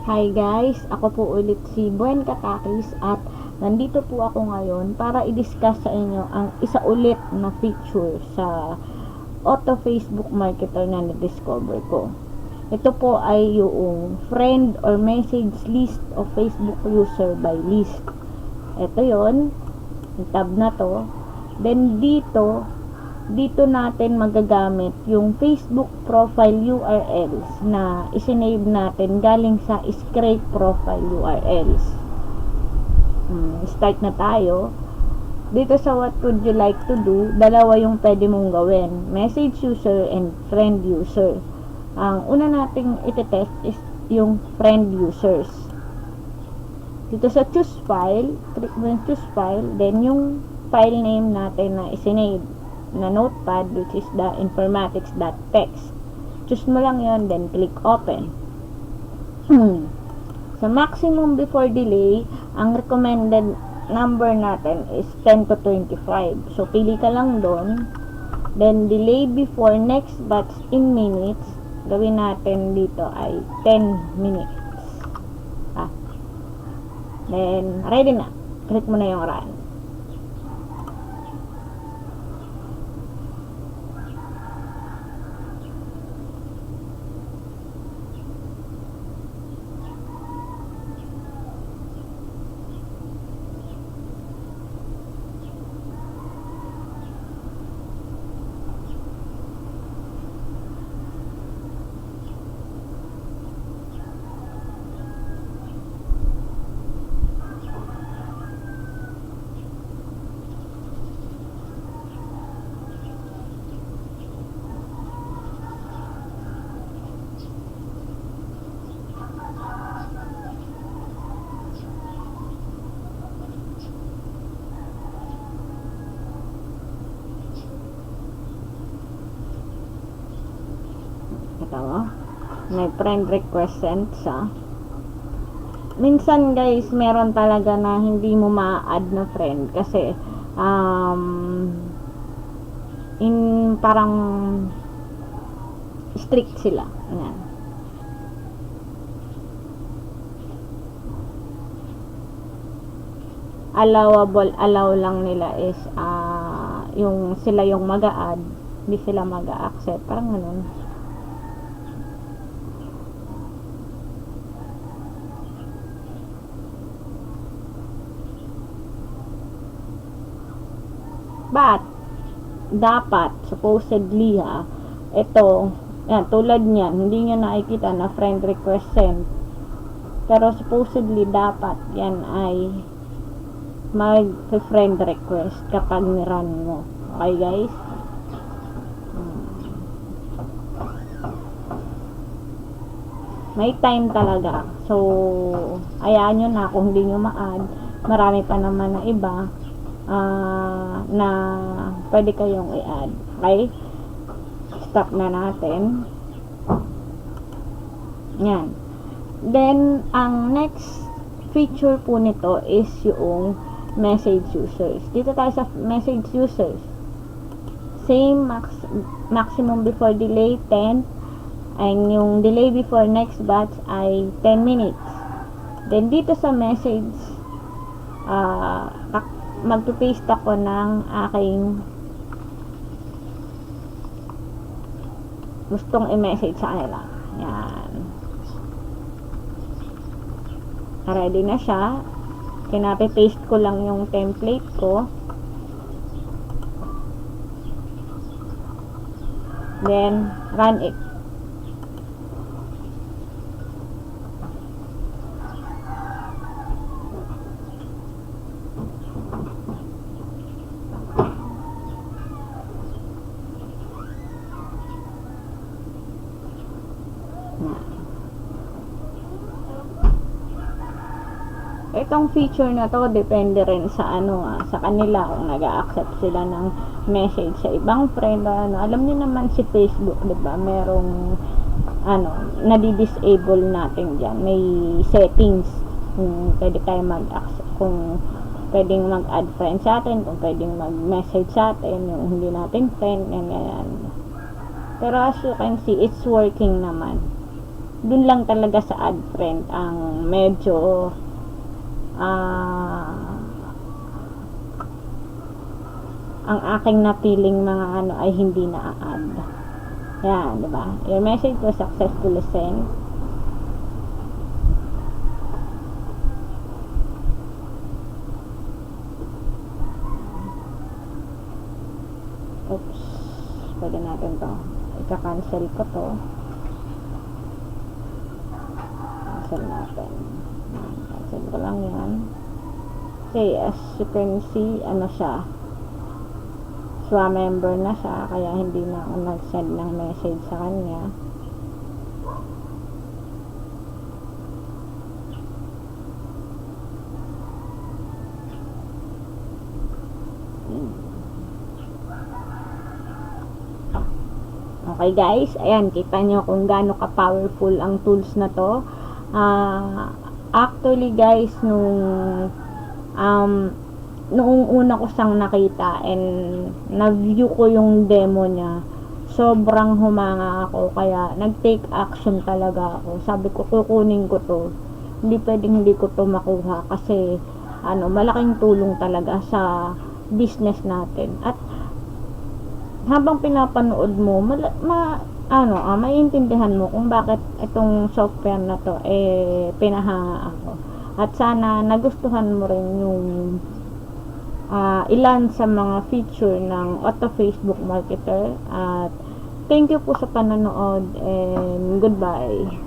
Hi guys, ako po ulit si Buen Katakis at nandito po ako ngayon para i-discuss sa inyo ang isa ulit na feature sa Auto Facebook Marketer na na-discover ko. Ito po ay yung friend or message list of Facebook user by list. Ito yon, yung tab na to. Then dito natin magagamit yung Facebook profile URLs na isinave natin galing sa scrape profile URLs. Start na tayo. Dito sa what would you like to do, dalawa yung pwede mong gawin. Message user and friend user. Ang una nating iti-test is yung friend users. Dito sa choose file, click mo yung choose file, then yung file name natin na isinave na notepad, which is the informatics.txt. Choose mo lang yon, then click open. Sa maximum before delay, ang recommended number natin is 10 to 25. So, pili ka lang doon. Then, delay before next batch in minutes, gawin natin dito ay 10 minutes. Then, ready na. Click mo na yung run. Ito, may friend request sent sa. Minsan guys, meron talaga na hindi mo ma-add na friend kasi parang strict sila. Ayan. Allow lang nila is yung sila yung mag-a-add, hindi sila mag-a-accept, parang ganun. But dapat supposedly ito, yan, tulad niyan, hindi nyo nakikita na friend request sent, pero supposedly dapat yan ay mag-friend request kapag ni-run mo. Okay guys? May time talaga. So, ayaan nyo na kung hindi nyo ma-add. Marami pa naman na iba na pwede kayong i-add. Okay? Stop na natin. Yan. Then, ang next feature po nito is yung message users. Dito tayo sa message users. Same maximum before delay 10. And yung delay before next batch ay 10 minutes. Then, dito sa message, magpipaste ako ng aking gustong i-message sa kanila. Yan. Ready na siya. Kinapipaste ko lang yung template ko. Then, run it. Itong feature na to depende rin sa sa kanila kung nag-a-accept sila ng message sa ibang friend alam niyo naman si Facebook, 'di ba? Merong nadi-disable natin diyan. May settings kung pwede tayo mag-accept, kung pwedeng mag-add friend sa atin, kung pwedeng mag-message sa atin, yung hindi natin friend, ganyan. Pero as you can see, it's working naman. dun lang talaga sa add friend ang medyo ang aking napiling mga ano ay hindi na-add. Yan, di ba? Your message was successfully sent. Oops. Pwede natin to. Ika-cancel ko to. Cancel natin. Cancel ko lang yan. Okay, as you can see, ano siya, SWA member na siya, kaya hindi na ako nag-send ng message sa kanya. Okay guys, ayan, kita nyo kung gaano ka-powerful ang tools na to. Actually guys, noong una ko siyang nakita and na-view ko yung demo niya, sobrang humanga ako, kaya nag-take action talaga ako. Sabi ko, kukunin ko to, hindi pwedeng hindi ko to makuha, kasi malaking tulong talaga sa business natin. At habang pinapanood mo, maiintindihan mo kung bakit itong software na to pinahanga ako. At sana nagustuhan mo rin yung ilan sa mga feature ng Auto Facebook Marketer. At thank you po sa panonood and goodbye.